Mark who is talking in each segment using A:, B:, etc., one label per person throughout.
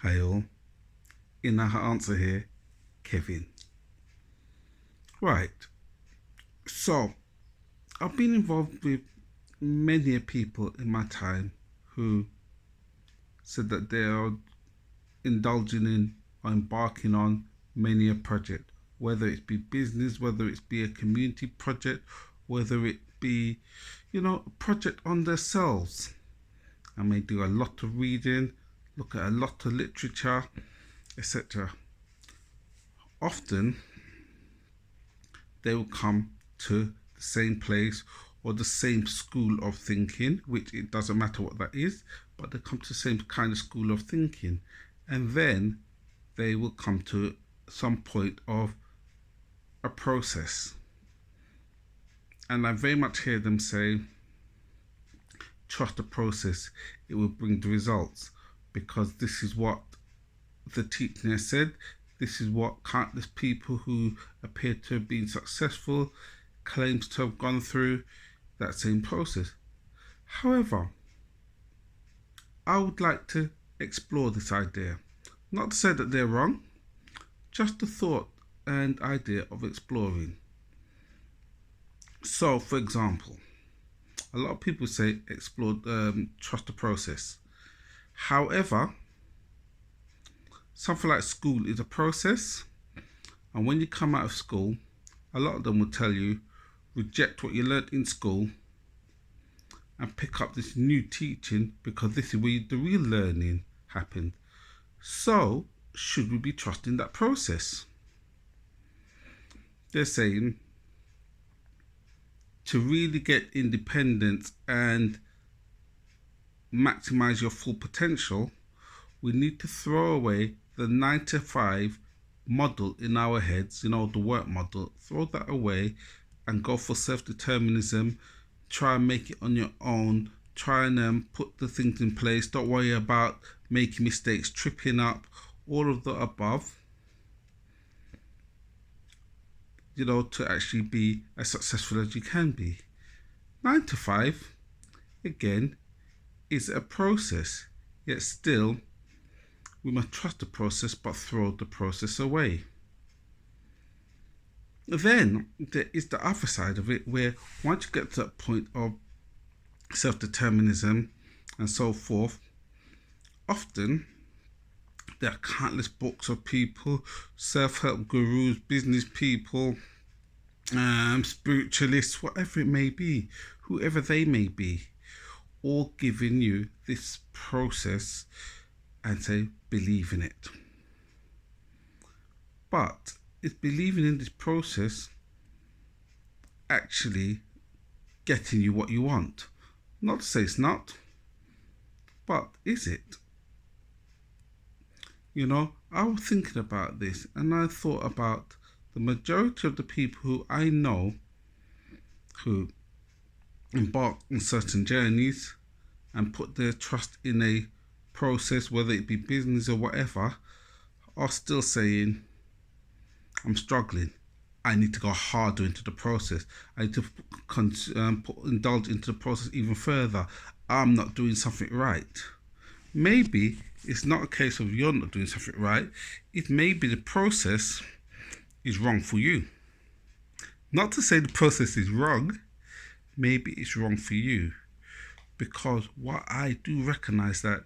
A: Hi all, in our answer here, Kevin. Right, so I've been involved with many people in my time who said that they are indulging in or embarking on many a project, whether it be business, whether it be a community project, whether it be, a project on themselves. I may do a lot of reading, look at a lot of literature, etc. Often they will come to the same place or the same school of thinking, which it doesn't matter what that is, but they come to the same kind of school of thinking. And then they will come to some point of a process. And I very much hear them say, trust the process, it will bring the results, because this is what the teaching has said. This is what countless people who appear to have been successful claims to have gone through that same process. However, I would like to explore this idea. Not to say that they're wrong, just the thought and idea of exploring. So, for example, a lot of people say explore, trust the process. However, something like school is a process, and when you come out of school, a lot of them will tell you reject what you learnt in school and pick up this new teaching, because this is where the real learning happened. So, should we be trusting that process? They're saying to really get independence and maximize your full potential, we need to throw away the 9 to 5 model in our heads, the work model, throw that away and go for self-determinism. Try and make it on your own. Try and put the things in place. Don't worry about making mistakes, tripping up, all of the above, to actually be as successful as you can be. 9 to 5, again, is a process, yet still we must trust the process but throw the process away. Then there is the other side of it, where once you get to that point of self-determinism and so forth, often there are countless books of people, self-help gurus, business people, spiritualists, whatever it may be, whoever they may be, all giving you this process and say, believe in it. But is believing in this process actually getting you what you want? Not to say it's not, but is it? I was thinking about this, and I thought about the majority of the people who I know who embark on certain journeys and put their trust in a process, whether it be business or whatever, are still saying, I'm struggling. I need to go harder into the process. I need to indulge into the process even further. I'm not doing something right. Maybe it's not a case of you're not doing something right. It may be the process is wrong for you. Not to say the process is wrong. Maybe it's wrong for you. Because what I do recognize that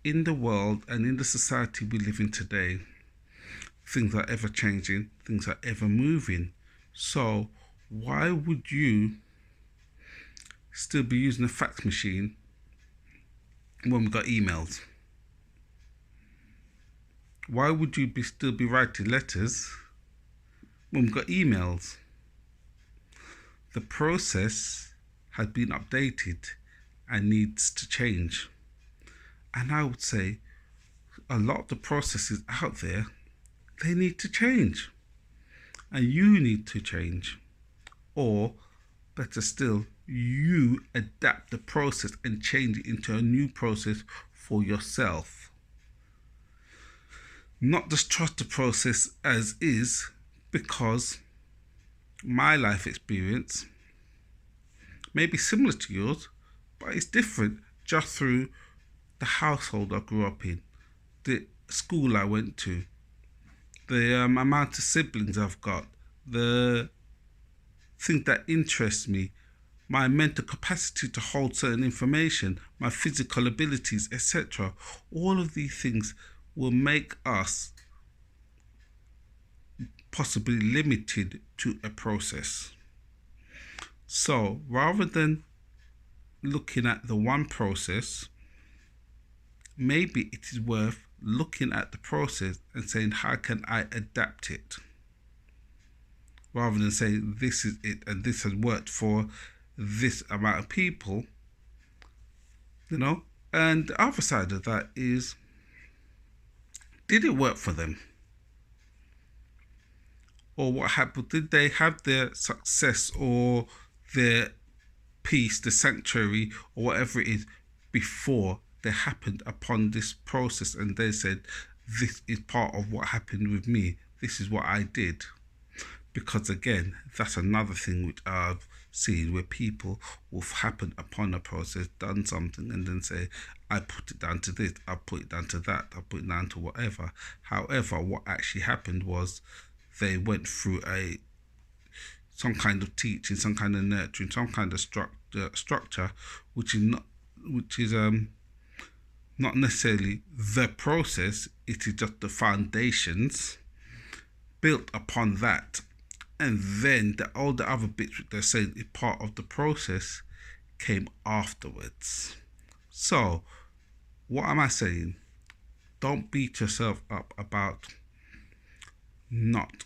A: in the world and in the society we live in today, things are ever changing, things are ever moving. So why would you still be using a fax machine when we've got emails? Why would you still be writing letters when we've got emails? The process has been updated and needs to change. And I would say a lot of the processes out there, they need to change. And you need to change. Or, better still, you adapt the process and change it into a new process for yourself. Not just trust the process as is, because my life experience may be similar to yours, but it's different just through the household I grew up in, the school I went to, the amount of siblings I've got, the thing that interests me, my mental capacity to hold certain information, my physical abilities, etc. All of these things will make us possibly limited to a process. So rather than looking at the one process, maybe it is worth looking at the process and saying, how can I adapt it? Rather than saying, this is it and this has worked for this amount of people, you know? And the other side of that is, did it work for them? Or what happened? Did they have their success or their peace, the sanctuary, or whatever it is, before they happened upon this process and they said, this is part of what happened with me, this is what I did? Because again, that's another thing which I've seen, where people will happen upon a process, done something, and then say, I put it down to this, I put it down to that, I put it down to whatever. However, what actually happened was they went through some kind of teaching, some kind of nurturing, some kind of structure, which is not necessarily the process. It is just the foundations built upon that, and then all the other bits which they're saying is part of the process came afterwards. So, what am I saying? Don't beat yourself up about not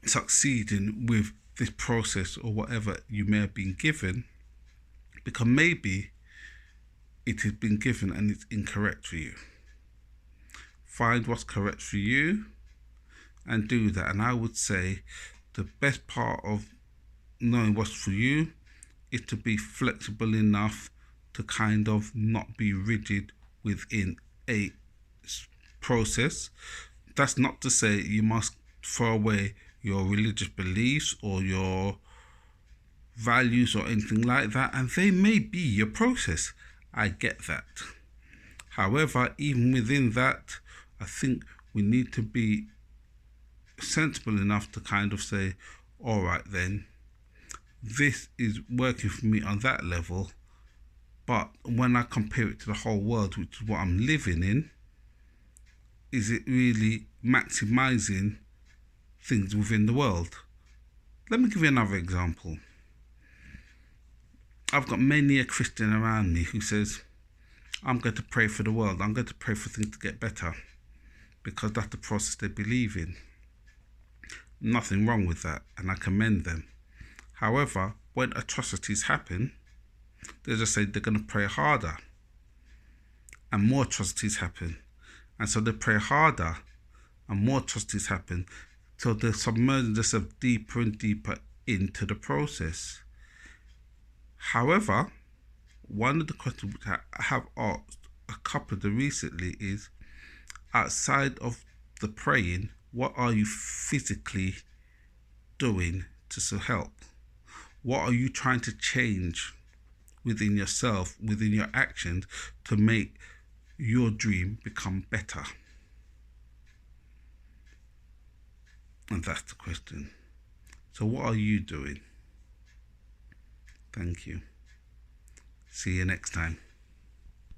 A: succeeding with this process or whatever you may have been given, because maybe it has been given and it's incorrect for you. Find what's correct for you and do that. And I would say the best part of knowing what's for you is to be flexible enough to kind of not be rigid within a process. That's not to say you must throw away your religious beliefs or your values or anything like that, and they may be your process. I get that. However, even within that, I think we need to be sensible enough to kind of say, all right then, this is working for me on that level, but when I compare it to the whole world, which is what I'm living in, is it really maximizing things within the world? Let me give you another example. I've got many a Christian around me who says, I'm going to pray for the world, I'm going to pray for things to get better, because that's the process they believe in. Nothing wrong with that, and I commend them. However, when atrocities happen, they just say they're going to pray harder, and more atrocities happen, and so they pray harder and more atrocities happen, so they're submerging themselves deeper and deeper into the process. However, one of the questions which I have asked a couple of them recently is, outside of the praying, what are you physically doing to help? What are you trying to change within yourself, within your actions, to make your dream become better? And that's the question. So what are you doing? Thank you. See you next time.